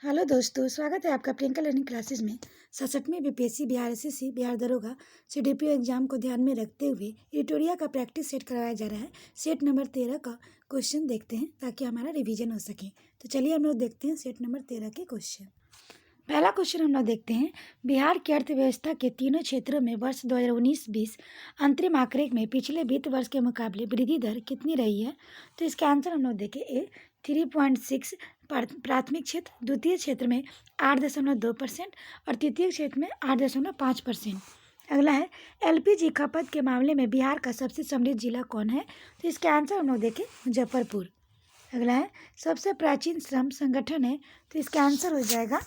Hello दोस्तों, स्वागत है आपका प्रियंका लर्निंग क्लासेस में। 67वीं बीपीएससी बिहार एसएससी बिहार दरोगा सीडीपीओ एग्जाम को ध्यान में रखते हुए एडिटोरिया का प्रैक्टिस सेट करवाया जा रहा है। सेट नंबर 13 का क्वेश्चन देखते हैं ताकि हमारा रिवीजन हो सके। तो चलिए हम लोग देखते हैं सेट नंबर 13 के क्वेश्चन। पहला क्वेश्चन हम लोग देखते हैं, बिहार की अर्थव्यवस्था के तीनों क्षेत्रों में वर्ष 2019-20 अंतरिम आंकड़े में पिछले वित्त वर्ष के मुकाबले वृद्धि दर कितनी रही है। तो इसका आंसर हम लोग देखें, ए 3.6 प्राथमिक क्षेत्र, द्वितीय क्षेत्र में 8.2% और तृतीय क्षेत्र में 8.5%। अगला है, एलपीजी खपत के मामले में बिहार का सबसे समृद्ध जिला कौन है। तो इसका आंसर हम लोग देखें, मुजफ्फरपुर। अगला है, सबसे प्राचीन श्रम संगठन है। तो इसका आंसर हो जाएगा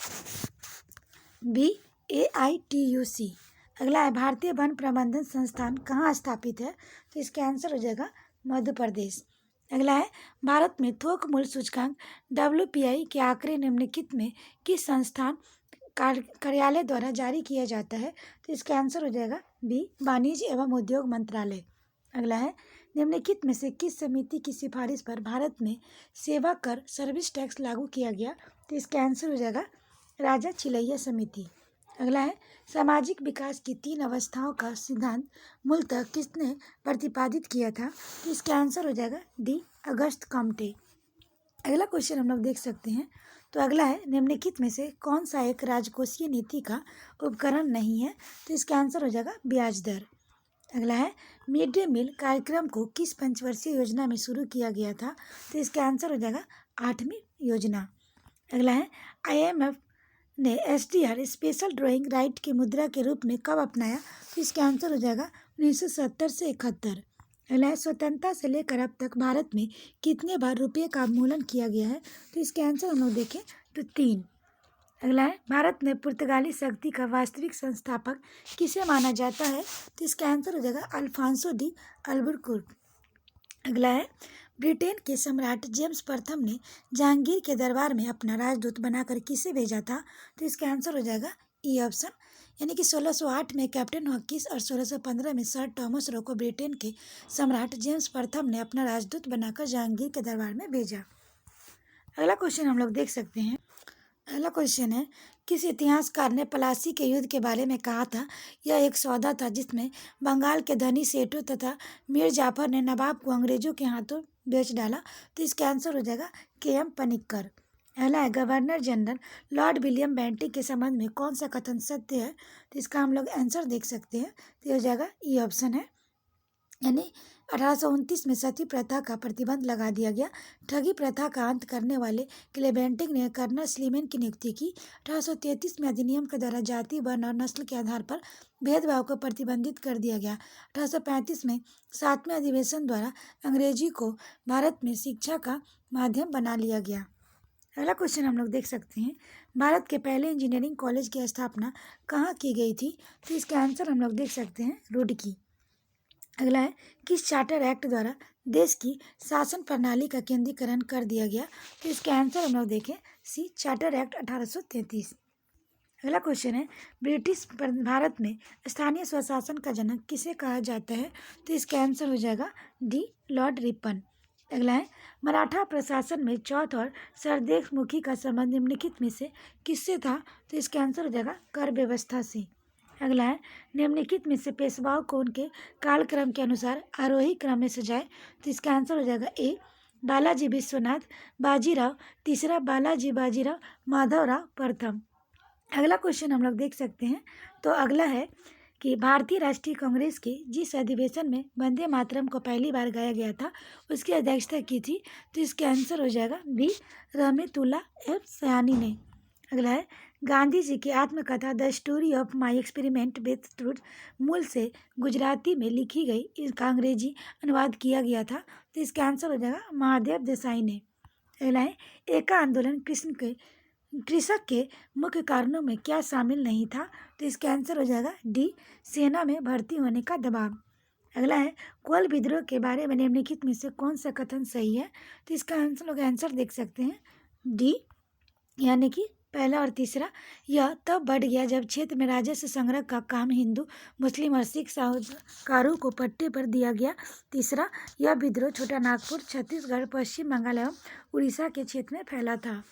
BAITUC। अगला है, भारतीय वन प्रबंधन संस्थान कहाँ स्थापित है। तो इसका आंसर हो जाएगा मध्य प्रदेश। अगला है, भारत में थोक मूल्य सूचकांक WPI के आंकड़े निम्नलिखित में किस संस्थान कार्यालय द्वारा जारी किया जाता है। तो इसका आंसर हो जाएगा बी, वाणिज्य एवं उद्योग मंत्रालय। अगला है, निम्नलिखित में से किस समिति की सिफारिश पर भारत में सेवा कर सर्विस टैक्स लागू किया गया। तो इसका आंसर हो जाएगा राजा चिलैया समिति। अगला है, सामाजिक विकास की 3 अवस्थाओं का सिद्धांत मूलतः किसने प्रतिपादित किया था। तो इसका आंसर हो जाएगा डी, अगस्त कॉम्टे। अगला क्वेश्चन हम लोग देख सकते हैं। तो अगला है, निम्नलिखित में से कौन सा एक राजकोषीय नीति का उपकरण नहीं है। तो इसका आंसर हो जाएगा ब्याज दर। अगला है, मिड डे मील कार्यक्रम को किस पंचवर्षीय योजना में शुरू किया गया था। तो इसका आंसर हो जाएगा 8वीं योजना। अगला है, IMF ने SDR स्पेशल ड्राइंग राइट की मुद्रा के रूप में कब अपनाया। तो इसका आंसर हो जाएगा 1970 से 71। अगला है, स्वतंत्रता से लेकर अब तक भारत में कितने बार रुपये का अवमूल्यन किया गया है। तो इसके आंसर हम लोग देखें तो 3। अगला है, भारत में पुर्तगाली शक्ति का वास्तविक संस्थापक किसे माना जाता है। तो इसका आंसर हो जाएगा अल्फांसो डी अल्बुकर्क। अगला है, ब्रिटेन के सम्राट जेम्स प्रथम ने जहांगीर के दरबार में अपना राजदूत बनाकर किसे भेजा था। तो इसका आंसर हो जाएगा ई ऑप्शन, यानी कि 1608 में कैप्टन हॉकिंस और 1615 में सर थॉमस रो को ब्रिटेन के सम्राट जेम्स प्रथम ने अपना राजदूत बनाकर जहांगीर के दरबार में भेजा। अगला क्वेश्चन हम लोग देख सकते हैं। अगला क्वेश्चन है, किस इतिहासकार ने प्लासी के युद्ध के बारे में कहा था, यह एक सौदा था जिसमें बंगाल के धनी सेठों तथा मीर जाफर ने नवाब को अंग्रेजों के हाथों बेच डाला। तो इसका आंसर हो जाएगा KM पनिक्कर। अगला है, governor general Lord William Bentinck के संबंध में कौन सा कथन सत्य है। तो इसका हम लोग आंसर देख सकते हैं। तो ये हो जाएगा ई ऑप्शन है, यानी 1829 में सती प्रथा का प्रतिबंध लगा दिया गया। ठगी प्रथा का अंत करने वाले के लिए बेंटिक ने कर्नल स्लीमेन की नियुक्ति की। 1833 में अधिनियम के द्वारा जाति, वर्ण और नस्ल के आधार पर भेदभाव को प्रतिबंधित कर दिया गया। 1835 में 7वें अधिवेशन द्वारा अंग्रेजी को भारत में शिक्षा का माध्यम बना लिया गया। अगला क्वेश्चन हम लोग देख सकते हैं, भारत के पहले इंजीनियरिंग कॉलेज की स्थापना कहाँ की गई थी। तो इसका आंसर हम लोग देख सकते हैं रुड़की। अगला है, किस चार्टर एक्ट द्वारा देश की शासन प्रणाली का केंद्रीकरण कर दिया गया। तो इसका आंसर हम लोग देखें, सी, चार्टर एक्ट 1833। अगला क्वेश्चन है, ब्रिटिश भारत में स्थानीय स्वशासन का जनक किसे कहा जाता है। तो इसका आंसर हो जाएगा डी, लॉर्ड रिपन। अगला है, मराठा प्रशासन में चौथ और सरदेशमुखी का संबंध निम्नलिखित में से किससे था। तो इसका आंसर हो जाएगा कर व्यवस्था से। अगला है, निम्नलिखित में से पेशवाओं को उनके कालक्रम के अनुसार आरोही क्रम में सजाए। तो इसका आंसर हो जाएगा ए, बालाजी विश्वनाथ बाजीराव तीसरा, बालाजी बाजीराव माधवराव प्रथम। अगला क्वेश्चन हम लोग देख सकते हैं। तो अगला है कि भारतीय राष्ट्रीय कांग्रेस के जिस अधिवेशन में वंदे मातरम को पहली बार गाया गया था उसकी अध्यक्षता की थी। तो इसका आंसर हो जाएगा बी, रहमतुल्लाह एफ सयानी ने। अगला है, गांधी जी की आत्मकथा the story of my experiment with truth मूल से गुजराती में लिखी गई, इसका अंग्रेजी अनुवाद किया गया था। तो इसका आंसर हो जाएगा महादेव देसाई ने। अगला है, एका आंदोलन कृषक के मुख्य कारणों में क्या शामिल नहीं था। तो इसका आंसर हो जाएगा डी, सेना में भर्ती होने का दबाव। अगला है, कोल विद्रोह के बारे में निम्नलिखित में से कौन सा कथन सही है। तो इसका आंसर देख सकते हैं डी, यानी कि पहला और तीसरा। यह तब बढ़ गया जब क्षेत्र में राजस्व संग्रह का काम हिंदू, मुस्लिम और सिख साहूकारों को पट्टे पर दिया गया। तीसरा, यह विद्रोह छोटा नागपुर, छत्तीसगढ़, पश्चिम बंगाल एवं उड़ीसा के क्षेत्र में फैला था।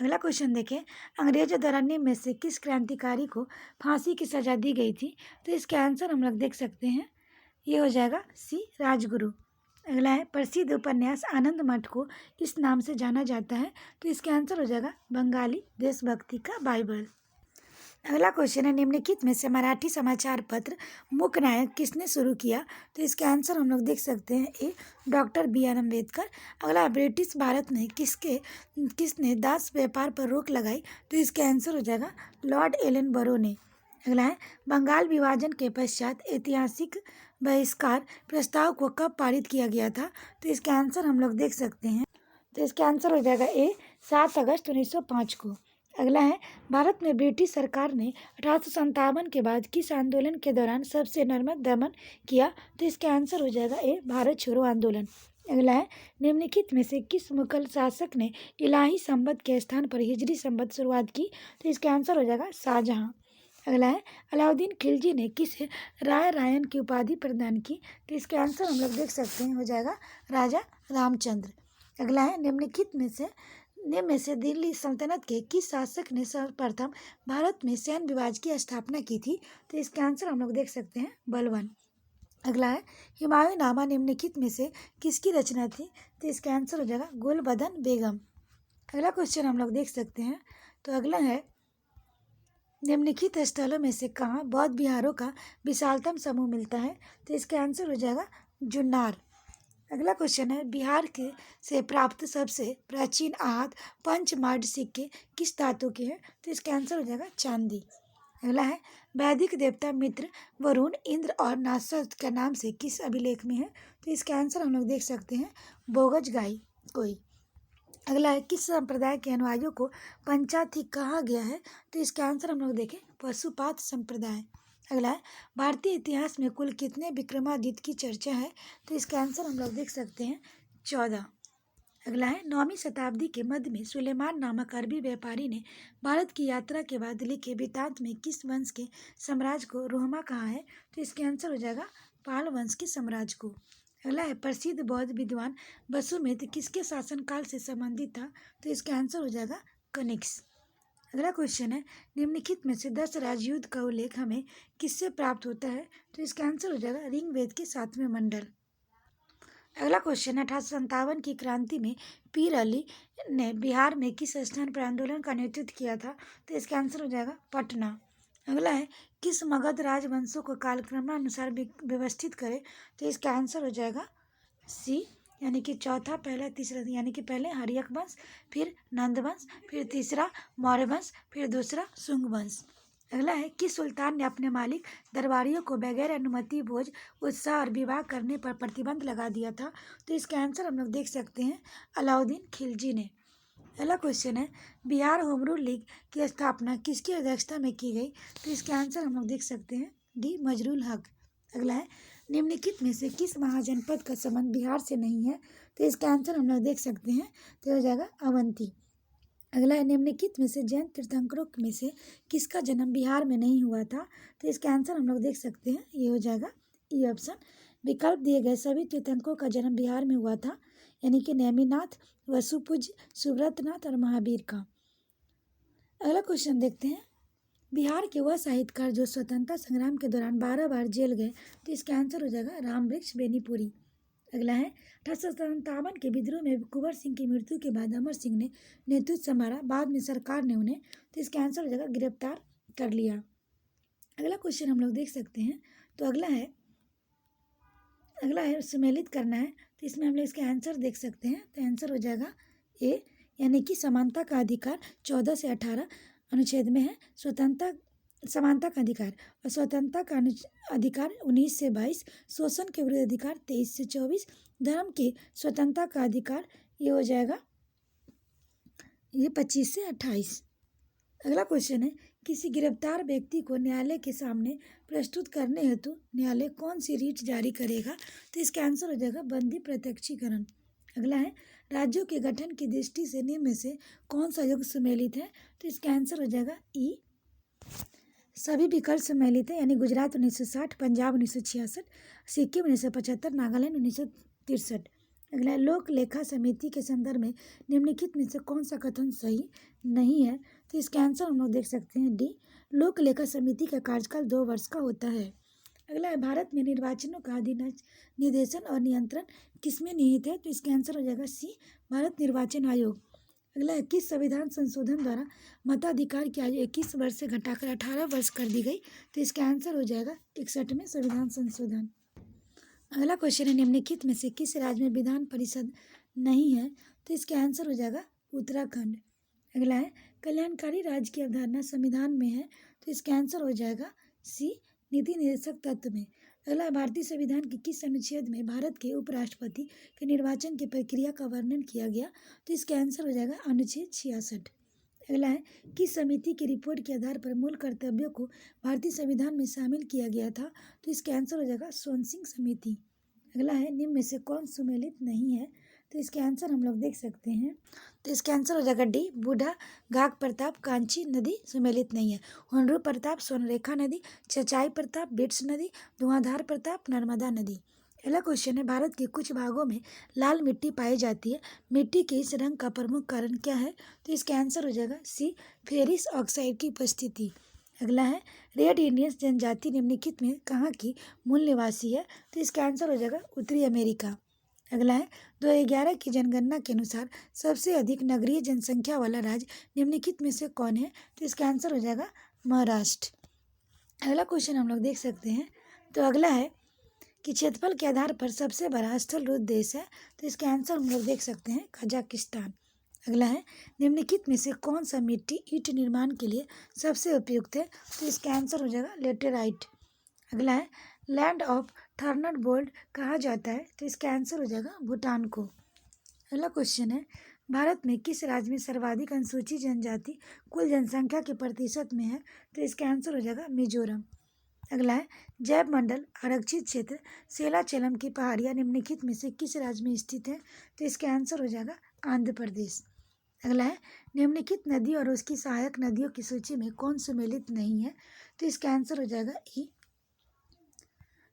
अगला क्वेश्चन देखें, अंग्रेजों द्वारा निम्न में से किस क्रांतिकारी को फांसी की सजा दी गई थी? तो इसका आंसर हम लोग देख सकते हैं, ये हो जाएगा सी राजगुरु। अगला है, प्रसिद्ध उपन्यास आनंद मठ को किस नाम से जाना जाता है? तो इसका आंसर हो जाएगा बंगाली देशभक्ति का बाइबल। अगला क्वेश्चन है, निम्नलिखित में से मराठी समाचार पत्र मूकनायक किसने शुरू किया? तो इसके आंसर हम लोग देख सकते हैं, ए डॉक्टर बी.आर. अम्बेडकर। अगला, ब्रिटिश भारत में किसने दास व्यापार पर रोक लगाई? तो इसका आंसर हो जाएगा लॉर्ड एलन बरो ने। अगला है, बंगाल विभाजन के पश्चात ऐतिहासिक बहिष्कार प्रस्ताव को कब पारित किया गया था? तो इसका आंसर हम लोग देख सकते हैं, तो इसका आंसर हो जाएगा ए 7 अगस्त 1905 को। अगला है, भारत में ब्रिटिश सरकार ने 1857 के बाद किस आंदोलन के दौरान सबसे नर्मक दमन किया? तो इसका आंसर हो जाएगा ए भारत छोड़ो आंदोलन। अगला है, निम्नलिखित में से किस मुगल शासक ने इलाही संबत के स्थान पर हिजरी संबत शुरुआत की? तो इसका आंसर हो जाएगा शाहजहां। अगला है, अलाउद्दीन खिलजी ने किस राय रायन की उपाधि प्रदान की? तो इसके आंसर हम लोग देख सकते हैं, हो जाएगा राजा रामचंद्र। अगला है, निम्न में से दिल्ली सल्तनत के किस शासक ने सर्वप्रथम भारत में सैन्य विभाग की स्थापना की थी? तो इसका आंसर हम लोग देख सकते हैं, बलबन। अगला है, हुमायूंनामा निम्नलिखित में से किसकी रचना थी? तो इसका आंसर हो जाएगा गुलबदन बेगम। अगला क्वेश्चन हम लोग देख सकते हैं, तो अगला है, निम्नलिखित स्थलों में से कहाँ बौद्ध विहारों का विशालतम समूह मिलता है? तो इसका आंसर हो जाएगा जुन्नार। अगला क्वेश्चन है, बिहार के से प्राप्त सबसे प्राचीन आहत पंचमार्ड सिक्के किस धातु के हैं? तो इसका आंसर हो जाएगा चांदी। अगला है, वैदिक देवता मित्र, वरुण, इंद्र और नासर के नाम से किस अभिलेख में है? तो इसका आंसर हम लोग देख सकते हैं, बोगज गाई कोई। अगला है, किस संप्रदाय के अनुयायियों को पंचाथी कहा गया है? तो इसका आंसर हम लोग देखें, पशुपात संप्रदाय। अगला है, भारतीय इतिहास में कुल कितने विक्रमादित्य की चर्चा है? तो इसका आंसर हम लोग देख सकते हैं, 14। अगला है, 9वीं शताब्दी के मध्य में सुलेमान नामक अरबी व्यापारी ने भारत की यात्रा के बाद लिखे वृत्तांत में किस वंश के साम्राज्य को रोहमा कहा है? तो इसके आंसर हो जाएगा पाल वंश के साम्राज्य को। अगला है, प्रसिद्ध बौद्ध विद्वान वसुमित्र किसके शासनकाल से संबंधित था? तो इसका आंसर हो जाएगा कनिष्क। अगला क्वेश्चन है, निम्नलिखित में से 10 राजयुद्ध का उल्लेख हमें किससे प्राप्त होता है? तो इसका आंसर हो जाएगा ऋग्वेद के 7वें मंडल। अगला क्वेश्चन है, 1857 की क्रांति में पीर अली ने बिहार में किस स्थान पर आंदोलन का नेतृत्व किया था? तो इसका आंसर हो जाएगा पटना। अगला है, किस मगध राजवंशों को कालक्रमानुसार व्यवस्थित करें? तो इसका आंसर हो जाएगा सी, यानी कि चौथा, पहला, तीसरा, यानी कि पहले हर्यक वंश, फिर नंद वंश, फिर तीसरा मौर्य वंश, फिर दूसरा शुंग वंश। अगला है, किस सुल्तान ने अपने मालिक दरबारियों को बगैर अनुमति भोज, उत्साह और विवाह करने पर प्रतिबंध लगा दिया था? तो इसका आंसर हम लोग देख सकते हैं, अलाउद्दीन खिलजी ने। अगला क्वेश्चन है, बिहार होम रूल लीग की स्थापना किसकी अध्यक्षता में की गई? तो इसका आंसर हम लोग देख सकते हैं, डी मजरूल हक। अगला है, निम्नलिखित में से किस महाजनपद का संबंध बिहार से नहीं है? तो इसका आंसर हम लोग देख सकते हैं, तो हो जाएगा अवंती। अगला है, निम्नलिखित में से जैन तीर्थंकरों में से किसका जन्म बिहार में नहीं हुआ था? तो इसका आंसर हम लोग देख सकते हैं, ये हो जाएगा ई ऑप्शन। विकल्प दिए गए सभी तीर्थंकरों का जन्म बिहार में हुआ था, यानी कि नेमिनाथ, वसुपूज्य, सुब्रतनाथ और महावीर का। अगला क्वेश्चन देखते हैं, बिहार के वह साहित्यकार जो स्वतंत्रता संग्राम के दौरान 12 बार जेल गए? तो इसका आंसर हो जाएगा रामवृक्ष बेनीपुरी। अगला है, 1857 के विद्रोह में कुंवर सिंह की मृत्यु के बाद अमर सिंह ने नेतृत्व संभाला, बाद में सरकार ने उन्हें, तो इसका आंसर हो जाएगा गिरफ्तार कर लिया। अगला क्वेश्चन हम लोग देख सकते हैं, तो अगला है सम्मिलित करना है, तो इसमें हम लोग इसका आंसर देख सकते हैं, तो आंसर हो जाएगा ए, यानी कि समानता का अधिकार 14 से 18 अनुच्छेद में है, समानता का अधिकार, और स्वतंत्रता का अधिकार 19 से 22, शोषण के विरुद्ध अधिकार 23 से 24, धर्म की स्वतंत्रता का अधिकार ये हो जाएगा, ये 25 से 28। अगला क्वेश्चन है, किसी गिरफ्तार व्यक्ति को न्यायालय के सामने प्रस्तुत करने हेतु न्यायालय कौन सी रीट जारी करेगा? तो इसका आंसर हो जाएगा बंदी प्रत्यक्षीकरण। अगला है, राज्यों के गठन की दृष्टि से निम्न में से कौन सा युग सम्मिलित है? तो इसका आंसर हो जाएगा ई, सभी विकल्प सम्मिलित है, यानी गुजरात 1960, पंजाब 1966, सिक्किम 1975, नागालैंड 1963। अगला है, लोक लेखा समिति के संदर्भ में निम्नलिखित में से कौन सा कथन सही नहीं है, तो इसका आंसर हम लोग देख सकते हैं डी, लोक लेखा समिति का कार्यकाल 2 वर्ष का होता है। अगला है, भारत में निर्वाचनों का निर्देशन और नियंत्रण किसमें निहित है, तो इसका आंसर हो जाएगा सी, भारत निर्वाचन आयोग। अगला है, किस संविधान संशोधन द्वारा मताधिकार की आयु 21 वर्ष से घटाकर 18 वर्ष कर दी गई, तो इसका आंसर हो जाएगा 61वें संविधान संशोधन। अगला क्वेश्चन है, निम्नलिखित में से किस राज्य में विधान परिषद नहीं है, तो इसका आंसर हो जाएगा उत्तराखंड। अगला है, कल्याणकारी राज्य की अवधारणा संविधान में है, तो इसका आंसर हो जाएगा सी, नीति निर्देशक तत्व में। अगला है, भारतीय संविधान के किस अनुच्छेद में भारत के उपराष्ट्रपति के निर्वाचन की प्रक्रिया का वर्णन किया गया, तो इसका आंसर हो जाएगा अनुच्छेद 66। अगला है, किस समिति की रिपोर्ट के आधार पर मूल कर्तव्यों को भारतीय संविधान में शामिल किया गया था, तो इसका आंसर हो जाएगा सोनसिंह समिति। अगला है, निम्न में से कौन सुमेलित नहीं है, तो इसके आंसर हम लोग देख सकते हैं, तो इसका आंसर हो जाएगा डी, बूढ़ा घाघ प्रताप कांची नदी सुमेलित नहीं है। हुंडरू प्रताप स्वर्णरेखा नदी, चचाई प्रताप बिट्स नदी, धुआंधार प्रताप नर्मदा नदी। अगला क्वेश्चन है, भारत के कुछ भागों में लाल मिट्टी पाई जाती है, मिट्टी के इस रंग का प्रमुख कारण क्या है, तो इसका आंसर हो जाएगा सी, फेरिस ऑक्साइड की उपस्थिति। अगला है, रेड इंडियंस जनजाति निम्नलिखित में कहाँ की मूल निवासी है, तो इसका आंसर हो जाएगा उत्तरी अमेरिका। अगला है, 2011 की जनगणना के अनुसार सबसे अधिक नगरीय जनसंख्या वाला राज्य निम्नलिखित में से कौन है, तो इसका आंसर हो जाएगा महाराष्ट्र। अगला क्वेश्चन हम लोग देख सकते हैं, तो अगला है कि क्षेत्रफल के आधार पर सबसे बड़ा स्थल रुद्ध देश है, तो इसका आंसर हम लोग देख सकते हैं कजाकिस्तान। अगला है, निम्नलिखित में से कौन सा मिट्टी ईंट निर्माण के लिए सबसे उपयुक्त है, तो इसका आंसर हो जाएगा लेटेराइट। अगला है, लैंड ऑफ थंडर बोल्ट कहा जाता है, तो इसका आंसर हो जाएगा भूटान को। अगला क्वेश्चन है, भारत में किस राज्य में सर्वाधिक अनुसूचित जनजाति कुल जनसंख्या के प्रतिशत में है, तो इसका आंसर हो जाएगा मिजोरम। अगला है, जैव मंडल आरक्षित क्षेत्र सेलाचलम की पहाड़ियाँ निम्नलिखित में से किस राज्य में स्थित है, तो इसका आंसर हो जाएगा आंध्र प्रदेश। अगला है, निम्नलिखित नदी और उसकी सहायक नदियों की सूची में कौन सुमेलित नहीं है, तो इसका आंसर हो जाएगा ई।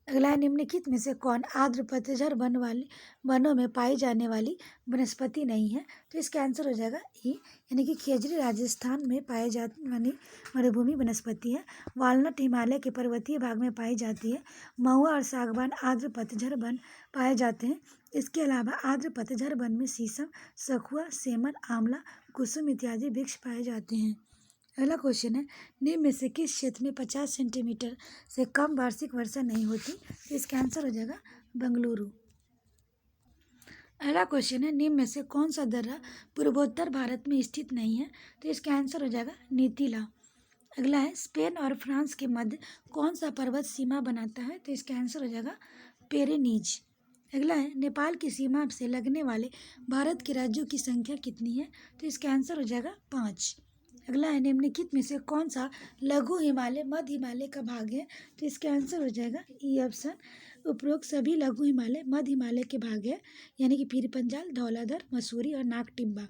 अगला है, निम्नलिखित में से कौन आर्द्र पतझड़ वनों में पाई जाने वाली वनस्पति नहीं है, तो इसका आंसर हो जाएगा ई, यानी कि खेजड़ी राजस्थान में पाए जाने वाली मरुभूमि वनस्पति है। वालनट हिमालय के पर्वतीय भाग में पाई जाती है। महुआ और सागवान आर्द्र पतझड़ वन पाए जाते हैं। इसके अलावा आर्द्र पतझड़ वन में शीशम, सखुआ, सेमर, आंवला, कुसुम इत्यादि वृक्ष पाए जाते हैं। अगला क्वेश्चन है, निम्न में से किस क्षेत्र में 50 सेंटीमीटर से कम वार्षिक वर्षा नहीं होती, तो इसका आंसर हो जाएगा बेंगलुरु। अगला क्वेश्चन है, निम्न में से कौन सा दर्रा पूर्वोत्तर भारत में स्थित नहीं है, तो इसका आंसर हो जाएगा नीतिला। अगला है, स्पेन और फ्रांस के मध्य कौन सा पर्वत सीमा बनाता है, तो इसका आंसर हो जाएगा पेरेनीज। अगला है, नेपाल की सीमा से लगने वाले भारत के राज्यों की संख्या कितनी है, तो इसका आंसर हो जाएगा 5। अगला है, निम्नलिखित में से कौन सा लघु हिमालय मध्य हिमालय का भाग है, तो इसका आंसर हो जाएगा ई ऑप्शन। उपरोक्त सभी लघु हिमालय मध्य हिमालय के भाग है, यानी कि पीर पंजाल, धौलाधर, मसूरी और नागटिब्बा।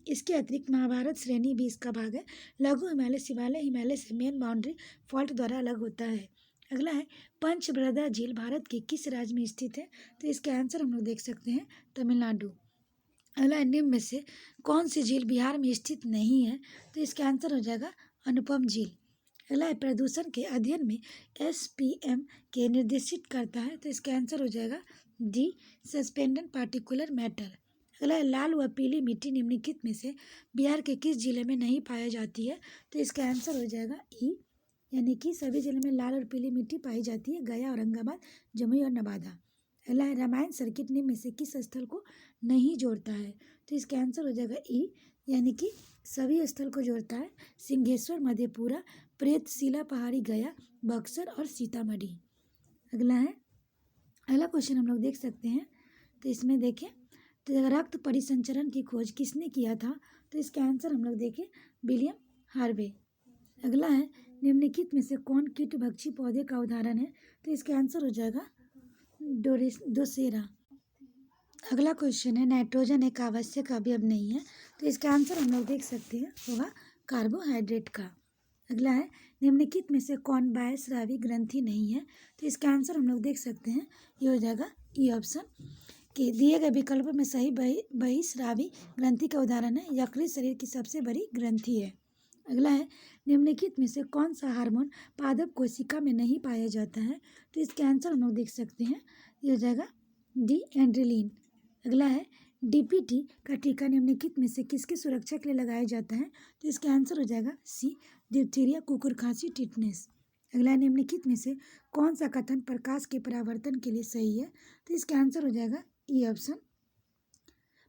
इसके अतिरिक्त महाभारत श्रेणी भी इसका भाग है। लघु हिमालय शिवालय हिमालय से मेन बाउंड्री फॉल्ट द्वारा अलग होता है। अगला है, पंचभद्रा झील भारत के किस राज्य में स्थित है, तो इसका आंसर हम लोग देख सकते हैं तमिलनाडु। अगला, निम्न में से कौन सी झील बिहार में स्थित नहीं है, तो इसका आंसर हो जाएगा अनुपम झील। अगला है, प्रदूषण के अध्ययन में SPM के निर्देशित करता है, तो इसका आंसर हो जाएगा डी, सस्पेंडेड पार्टिकुलर मैटर। अगला है, लाल व पीली मिट्टी निम्नलिखित में से बिहार के किस जिले में नहीं पाई जाती है, तो इसका आंसर हो जाएगा ई, यानी कि सभी जिले में लाल और पीली मिट्टी पाई जाती है, गया, औरंगाबाद, जमुई और नवादा। अगला है, रामायण सर्किट निम्न में से किस स्थल को नहीं जोड़ता है, तो इसका आंसर हो जाएगा ई, यानी कि सभी स्थल को जोड़ता है, सिंहेश्वर, मधेपुरा, प्रेतशिला पहाड़ी, गया, बक्सर और सीतामढ़ी। अगला है, अगला क्वेश्चन हम लोग देख सकते हैं, तो इसमें देखें, तो रक्त परिसंचरण की खोज किसने किया था, तो इसका आंसर हम लोग देखें विलियम हार्वे। अगला है, निम्नलिखित में से कौन कीटभक्षी पौधे का उदाहरण है, तो इसका आंसर हो जाएगा डोसेरा। अगला क्वेश्चन है, नाइट्रोजन एक आवश्यक अवयव नहीं है, तो इसका आंसर हम लोग देख सकते हैं होगा कार्बोहाइड्रेट का। अगला है, निम्नलिखित में से कौन बाह्यस्रावी ग्रंथि नहीं है, तो इसका आंसर हम लोग देख सकते हैं ये हो जाएगा ई ऑप्शन। के दिए गए विकल्पों में सही बहिस्रावी ग्रंथि का उदाहरण है। यकृत शरीर की सबसे बड़ी ग्रंथि है। अगला है, निम्नलिखित में से कौन सा हार्मोन पादप कोशिका में नहीं पाया जाता है? तो इसके आंसर हम लोग देख सकते हैं, ये हो जाएगा डी एंड्रेलिन। अगला है, डीपीटी का टीका निम्नलिखित में से किसकी सुरक्षा के लिए लगाया जाता है? तो इसका आंसर हो जाएगा सी, डिप्थीरिया, कुकुर खांसी, टिटनेस। अगला है, निम्नलिखित में से कौन सा कथन प्रकाश के परावर्तन के लिए सही है? तो इसका आंसर हो जाएगा ई ऑप्शन।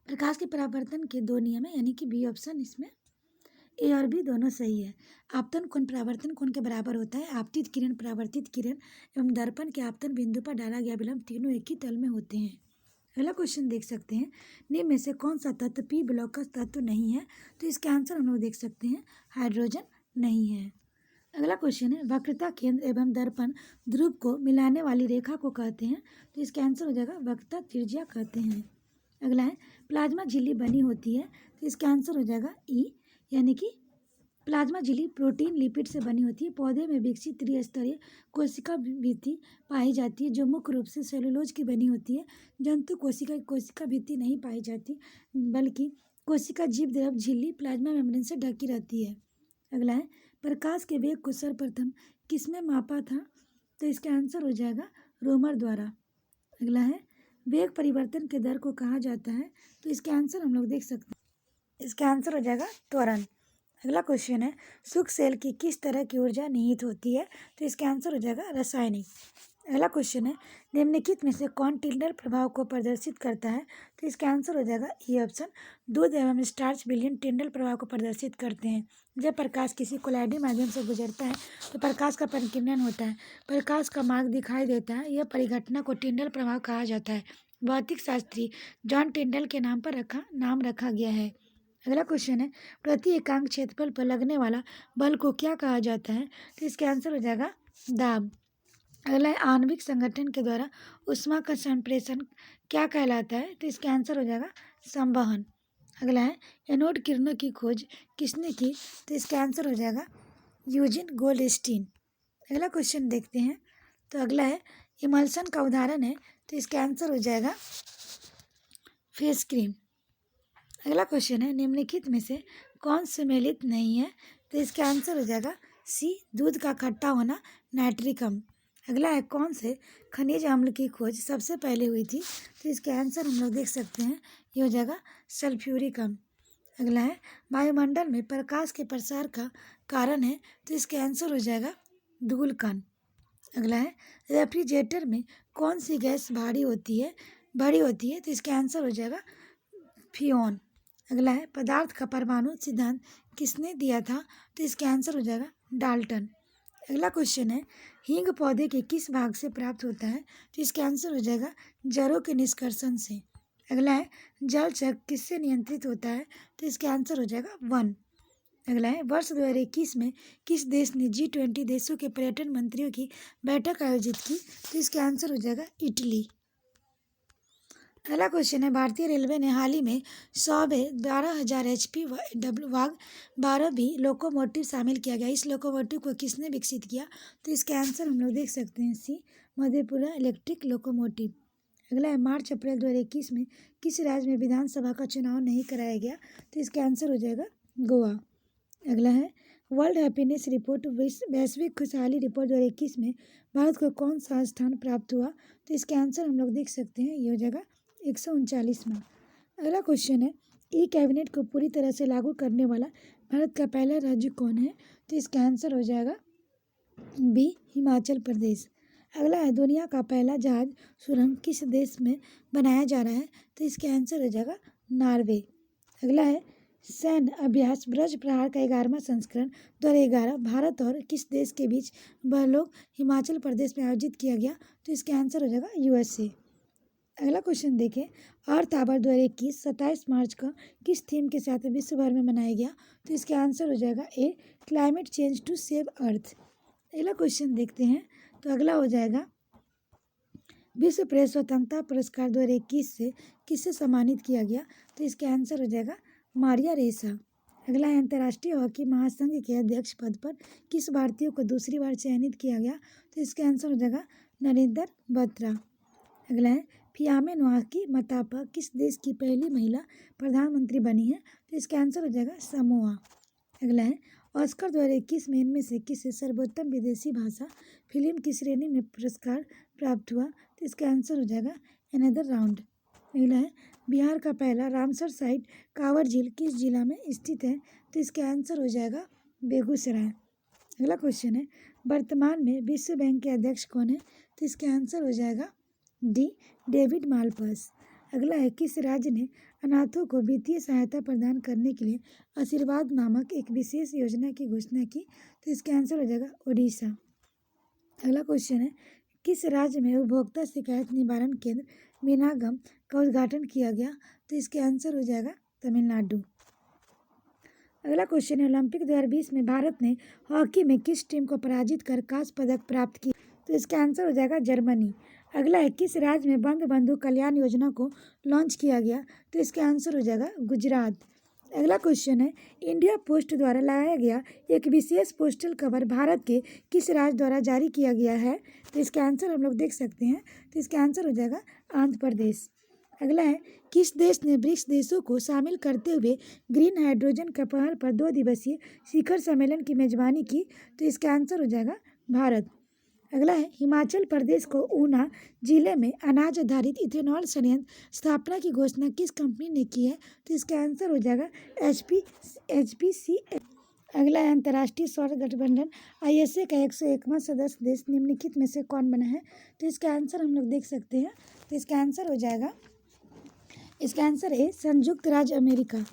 प्रकाश के परावर्तन के दो नियम है, यानी कि बी ऑप्शन इसमें ए और बी दोनों सही है। आपतन कोण परावर्तन कोण के बराबर होता है। आपतित किरण, परावर्तित किरण एवं दर्पण के आपतन बिंदु पर डाला गया विलंब तीनों एक ही तल में होते हैं। अगला क्वेश्चन देख सकते हैं, निम्न में से कौन सा तत्व पी ब्लॉक का तत्व नहीं है? तो इसके आंसर हम लोग देख सकते हैं, हाइड्रोजन नहीं है। अगला क्वेश्चन है, वक्रता केंद्र एवं दर्पण ध्रुव को मिलाने वाली रेखा को कहते हैं? तो इसका आंसर हो जाएगा वक्रता त्रिज्या कहते हैं। अगला है, प्लाज्मा झिल्ली बनी होती है? तो इसका आंसर हो जाएगा ई, यानी कि प्लाज्मा झिल्ली प्रोटीन लिपिड से बनी होती है। पौधे में विकसित त्रिस्तरीय कोशिका भित्ति पाई जाती है, जो मुख्य रूप से सेलुलोज की बनी होती है। जंतु कोशिका भित्ति नहीं पाई जाती, बल्कि कोशिका जीव द्रव झिल्ली प्लाज्मा मेम्ब्रेन से ढकी रहती है। अगला है, प्रकाश के वेग को सर्वप्रथम किसने मापा था? तो इसका आंसर हो जाएगा रोमर द्वारा। अगला है, वेग परिवर्तन के दर को कहा जाता है? तो इसके आंसर हम लोग देख सकते हैं, इसका आंसर हो जाएगा त्वरण। अगला क्वेश्चन है, शुक्र सेल की किस तरह की ऊर्जा निहित होती है? तो इसका आंसर हो जाएगा रासायनिक। अगला क्वेश्चन है, निम्नलिखित में से कौन टिंडल प्रभाव को प्रदर्शित करता है? तो इसका आंसर हो जाएगा ई ऑप्शन। दूध एवं स्टार्च विलयन टिंडल प्रभाव को प्रदर्शित करते हैं। जब प्रकाश किसी कोलाइडल माध्यम से गुजरता है तो प्रकाश का परिकिरण होता है, प्रकाश का मार्ग दिखाई देता है। यह परिघटना को टिंडल प्रभाव कहा जाता है। भौतिक शास्त्री जॉन टिंडल के नाम रखा गया है। अगला क्वेश्चन है, प्रति एकांक क्षेत्रफल पर लगने वाला बल को क्या कहा जाता है? तो इसका आंसर हो जाएगा दाब। अगला है, आणविक संगठन के द्वारा ऊष्मा का संप्रेषण क्या कहलाता है? तो इसका आंसर हो जाएगा संवहन। अगला है, एनोड किरणों की खोज किसने की? तो इसका आंसर हो जाएगा यूजिन गोल्डस्टीन। अगला क्वेश्चन देखते हैं, तो अगला है, इमल्सन का उदाहरण है? तो इसका आंसर हो जाएगा फेस क्रीम। अगला क्वेश्चन है, निम्नलिखित में से कौन सुमेलित नहीं है? तो इसका आंसर हो जाएगा सी, दूध का खट्टा होना, नाइट्रिक अम्ल। अगला है, कौन से खनिज अम्ल की खोज सबसे पहले हुई थी? तो इसका आंसर हम लोग देख सकते हैं, ये हो जाएगा सल्फ्यूरिक अम्ल। अगला है, वायुमंडल में प्रकाश के प्रसार का कारण है? तो इसका आंसर हो जाएगा धूल कण। अगला है, रेफ्रिजरेटर में कौन सी गैस बड़ी होती है? तो इसका आंसर हो जाएगा फ्यून। अगला है, पदार्थ का परमाणु सिद्धांत किसने दिया था? तो इसका आंसर हो जाएगा डाल्टन। अगला क्वेश्चन है, हींग पौधे के किस भाग से प्राप्त होता है? तो इसका आंसर हो जाएगा जड़ों के निष्कर्षण से। अगला है, जल चक्र किससे नियंत्रित होता है? तो इसका आंसर हो जाएगा वन। अगला है, वर्ष 2021 में किस देश ने G20 देशों के पर्यटन मंत्रियों की बैठक आयोजित की? तो इसका आंसर हो जाएगा इटली। अगला क्वेश्चन है, भारतीय रेलवे ने हाल ही में 12,000 HP वाग 12 भी लोकोमोटिव शामिल किया गया। इस लोकोमोटिव को किसने विकसित किया? तो इसका आंसर हम लोग देख सकते हैं, सी, मधेपुरा इलेक्ट्रिक लोकोमोटिव। अगला है, मार्च अप्रैल 2021 में किस राज्य में विधानसभा का चुनाव नहीं कराया गया? तो इसका आंसर हो जाएगा गोवा। अगला है, वर्ल्ड हैप्पीनेस रिपोर्ट वैश्विक खुशहाली रिपोर्ट 2021 में भारत को कौन सा स्थान प्राप्त हुआ? तो इसका आंसर हम लोग देख सकते हैं, ये हो जाएगा 139वां। अगला क्वेश्चन है, ई कैबिनेट को पूरी तरह से लागू करने वाला भारत का पहला राज्य कौन है? तो इसका आंसर हो जाएगा बी, हिमाचल प्रदेश। अगला है, दुनिया का पहला जहाज सुरंग किस देश में बनाया जा रहा है? तो इसका आंसर हो जाएगा नॉर्वे। अगला है, सैन्य अभ्यास ब्रज प्रहार का 11वां संस्करण 2011 भारत और किस देश के बीच वह लोग हिमाचल प्रदेश में आयोजित किया गया? तो इसका आंसर हो जाएगा USA। अगला क्वेश्चन देखें, अर्थ आवर 2021 27 मार्च का किस थीम के साथ विश्व भर में मनाया गया? तो इसका आंसर हो जाएगा A, climate change to save earth. अगला क्वेश्चन देखते हैं, तो अगला हो जाएगा, विश्व प्रेस स्वतंत्रता पुरस्कार 2021 से किससे सम्मानित किया गया? तो इसका आंसर हो जाएगा मारिया रेसा। अगला है, अंतर्राष्ट्रीय हॉकी महासंघ के अध्यक्ष पद पर किस भारतीय को दूसरी बार चयनित किया गया? तो इसका आंसर हो जाएगा नरेंद्र बत्रा। अगला है, फियामे नोआकी मतापा किस देश की पहली महिला प्रधानमंत्री बनी है? तो इसका आंसर हो जाएगा समोआ। अगला है ऑस्कर 2021 में इनमें से किसे सर्वोत्तम विदेशी भाषा फिल्म की श्रेणी में पुरस्कार प्राप्त हुआ? तो इसका आंसर हो जाएगा अनदर राउंड। अगला है बिहार का पहला रामसर साइट कांवर झील किस जिला में स्थित है? तो इसका आंसर हो जाएगा बेगूसराय। अगला क्वेश्चन है वर्तमान में विश्व बैंक के अध्यक्ष कौन है? तो इसका आंसर हो जाएगा डी डेविड मालपास। अगला है किस राज्य ने अनाथों को वित्तीय सहायता प्रदान करने के लिए आशीर्वाद नामक एक विशेष योजना की घोषणा की? तो इसका आंसर हो जाएगा ओडिशा। अगला क्वेश्चन है किस राज्य में उपभोक्ता शिकायत निवारण केंद्र मीनागम का उद्घाटन किया गया? तो इसका आंसर हो जाएगा तमिलनाडु। अगला क्वेश्चन है ओलंपिक 2020 में भारत ने हॉकी में किस टीम को पराजित कर कांस्य पदक प्राप्त किया? तो इसका आंसर हो जाएगा जर्मनी। अगला है किस राज्य में बंद बंधु कल्याण योजना को लॉन्च किया गया? तो इसका आंसर हो जाएगा गुजरात। अगला क्वेश्चन है इंडिया पोस्ट द्वारा लगाया गया एक विशेष पोस्टल कवर भारत के किस राज्य द्वारा जारी किया गया है? तो इसका आंसर हम लोग देख सकते हैं। तो इसका आंसर हो जाएगा आंध्र प्रदेश। अगला है किस देश ने ब्रिक्स देशों को शामिल करते हुए ग्रीन हाइड्रोजन का पहल पर 2 दिवसीय शिखर सम्मेलन की मेजबानी की? तो इसका आंसर हो जाएगा भारत। अगला है हिमाचल प्रदेश को ऊना जिले में अनाज आधारित इथेनॉल संयंत्र स्थापना की घोषणा किस कंपनी ने की है? तो इसका आंसर हो जाएगा HPCL। अगला है अंतर्राष्ट्रीय सौर गठबंधन ISA का 101वां सदस्य देश निम्नलिखित में से कौन बना है? तो इसका आंसर हम लोग देख सकते हैं। तो इसका आंसर हो जाएगा इसका आंसर है संयुक्त राज्य अमेरिका।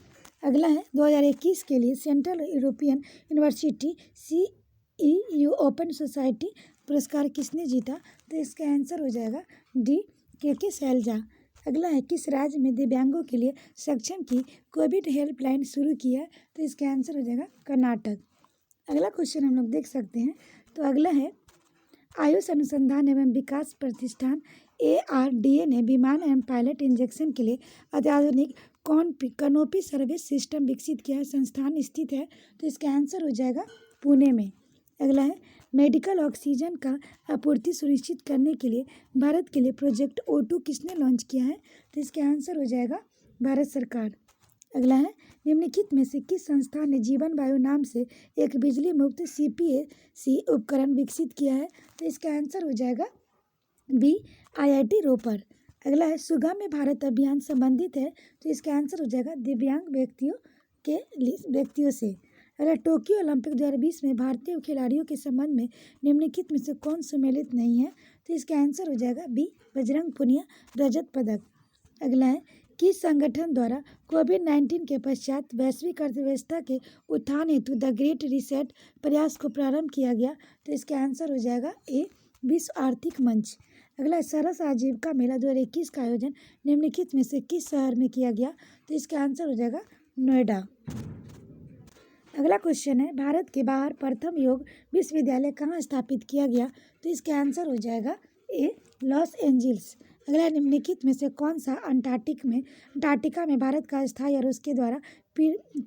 अगला है 2021 के लिए central European university CEU open society पुरस्कार किसने जीता? तो इसका आंसर हो जाएगा डी के शैलजा। अगला है किस राज्य में दिव्यांगों के लिए सक्षम की कोविड हेल्पलाइन शुरू की है? तो इसका आंसर हो जाएगा कर्नाटक। अगला क्वेश्चन हम लोग देख सकते हैं। तो अगला है आयुष अनुसंधान एवं विकास प्रतिष्ठान ARDA ने विमान एवं पायलट इंजेक्शन के लिए अत्याधुनिक कनोपी सर्विस सिस्टम विकसित किया है, संस्थान स्थित है? तो इसका आंसर हो जाएगा पुणे में। अगला है मेडिकल ऑक्सीजन का आपूर्ति सुनिश्चित करने के लिए भारत के लिए प्रोजेक्ट O2 किसने लॉन्च किया है? तो इसका आंसर हो जाएगा भारत सरकार। अगला है निम्नलिखित में से किस संस्था ने जीवन वायु नाम से एक बिजली मुक्त CPAC उपकरण विकसित किया है? तो इसका आंसर हो जाएगा बी IIT रोपर। अगला है सुगम्य भारत अभियान संबंधित है? तो इसका आंसर हो जाएगा दिव्यांग व्यक्तियों से। अगर टोक्यो ओलंपिक 2020 में भारतीय खिलाड़ियों के संबंध में निम्नलिखित में से कौन सम्मिलित नहीं है? तो इसका आंसर हो जाएगा बी बजरंग पुनिया रजत पदक। अगला है किस संगठन द्वारा कोविड-19 के पश्चात वैश्विक अर्थव्यवस्था के उत्थान हेतु द ग्रेट रीसेट प्रयास को प्रारंभ किया गया? तो इसका आंसर हो जाएगा ए विश्व आर्थिक मंच। अगला है सरस आजीविका मेला 2021 का आयोजन निम्नलिखित में से किस शहर में किया गया? तो इसका आंसर हो जाएगा नोएडा। अगला क्वेश्चन है भारत के बाहर प्रथम योग विश्वविद्यालय कहाँ स्थापित किया गया? तो इसका आंसर हो जाएगा ए लॉस एंजिल्स। अगला निम्नलिखित में से कौन सा अंटार्कटिका में भारत का स्थायी और उसके द्वारा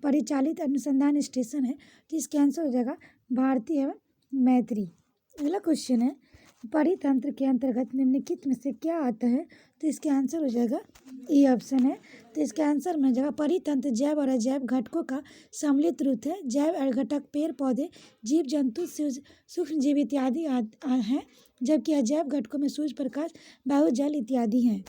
परिचालित अनुसंधान स्टेशन है? तो इसका आंसर हो जाएगा भारती एवं मैत्री। अगला क्वेश्चन है परितंत्र के अंतर्गत निम्नलिखित में से क्या आता है? तो इसका आंसर हो जाएगा ई ऑप्शन है। तो इसका आंसर में जाएगा परितंत्र जैव और अजैव घटकों का सम्मिलित रूप है। जैव घटक पेड़ पौधे जीव जंतु सूक्ष्म जीव इत्यादि हैं, जबकि अजैव घटकों में सूर्य प्रकाश वायु जल इत्यादि हैं।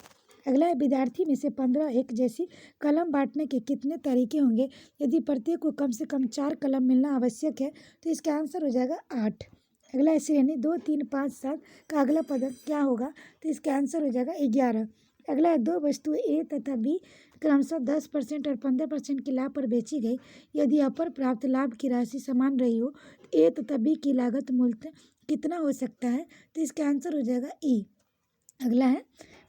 अगला है विद्यार्थी में से 15 एक जैसी कलम बांटने के कितने तरीके होंगे यदि प्रत्येक को कम से कम 4 कलम मिलना आवश्यक है? तो इसका आंसर हो जाएगा 8। अगला है श्रेणी 2, 3, 5, 7 का अगला पदक क्या होगा? तो इसका आंसर हो जाएगा 11। अगला है 2 वस्तुएं A तथा B क्रमशः 10% और 15% के लाभ पर बेची गई, यदि अपर प्राप्त लाभ की राशि समान रही हो तो A तथा B की लागत मूल्य कितना हो सकता है? तो इसका आंसर हो जाएगा E। अगला है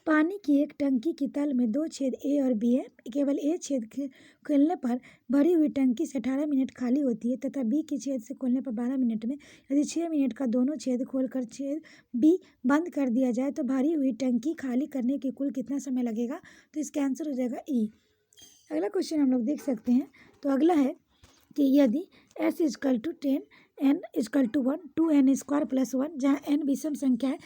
पानी की एक टंकी की तल में 2 छेद A और B है, केवल A छेद खोलने पर भरी हुई टंकी से 18 मिनट खाली होती है तथा B की छेद से खोलने पर 12 मिनट में। यदि 6 मिनट का दोनों छेद खोलकर छेद B बंद कर दिया जाए तो भरी हुई टंकी खाली करने के कुल कितना समय लगेगा? तो इसका आंसर हो जाएगा E। अगला क्वेश्चन हम लोग देख सकते हैं। तो अगला है कि यदि S equal to 10, n equal to 1, 2n² + 1, जहाँ n विषम संख्या है।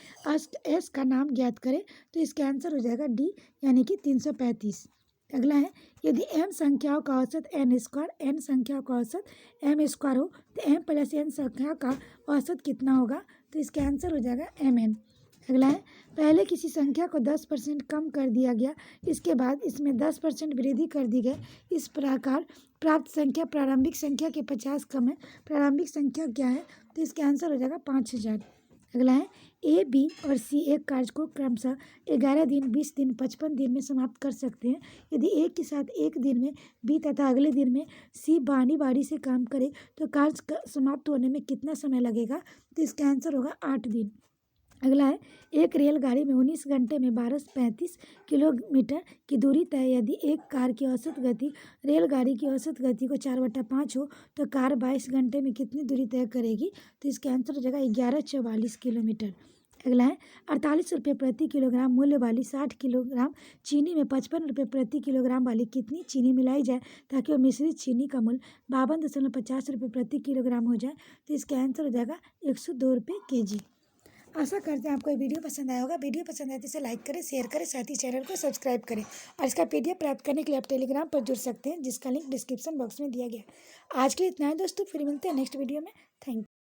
एस का नाम ज्ञात करें, तो इसका आंसर हो जाएगा डी, यानी कि 335। अगला है, यदि m संख्याओं का औसत n संख्याओं का औसत m² हो, तो m + n संख्या का औसत कितना होगा, तो इसका आंसर हो जाएगा mn। अगला है, पहले किसी संख्या को 10% कम कर दिया गया, इसके बाद इसमें 10% वृद्धि कर दी गई। इस प्रकार प्राप्त संख्या प्रारंभिक संख्या के 50 कम है। प्रारंभिक संख्या क्या है, तो इसका आंसर हो जाएगा 5000। अगला है, ए, बी और सी एक कार्य को क्रमशः 11 दिन, 20 दिन, 55 दिन में समाप्त कर सकते हैं। यदि एक के साथ एक दिन में बी तथा अगले दिन में सी बारी बारी से काम करे, तो कार्य समाप्त होने में कितना समय लगेगा, तो इसका आंसर होगा 8 दिन। अगला है, एक रेलगाड़ी में 19 घंटे में 1235 किलोमीटर की दूरी तय। यदि एक कार की औसत गति रेलगाड़ी की औसत गति को 4/5 हो, तो कार 22 घंटे में कितनी दूरी तय करेगी, तो इसका आंसर हो जाएगा 1144 किलोमीटर। अगला है, 48 रुपये प्रति किलोग्राम मूल्य वाली 60 किलोग्राम चीनी में 55 रुपये प्रति किलोग्राम वाली कितनी चीनी मिलाई जाए, ताकि वह मिश्रित चीनी का मूल्य 52.50 रुपये प्रति किलोग्राम हो जाए, तो इसका आंसर हो जाएगा 102 रुपये kg। आशा करते हैं आपको ये वीडियो पसंद आया होगा। वीडियो पसंद आए तो इसे लाइक करें, शेयर करें, साथ ही चैनल को सब्सक्राइब करें। और इसका PDF प्राप्त करने के लिए आप टेलीग्राम पर जुड़ सकते हैं, जिसका लिंक डिस्क्रिप्शन बॉक्स में दिया गया। आज के लिए इतना है दोस्तों, फिर मिलते हैं नेक्स्ट वीडियो में। Thank you.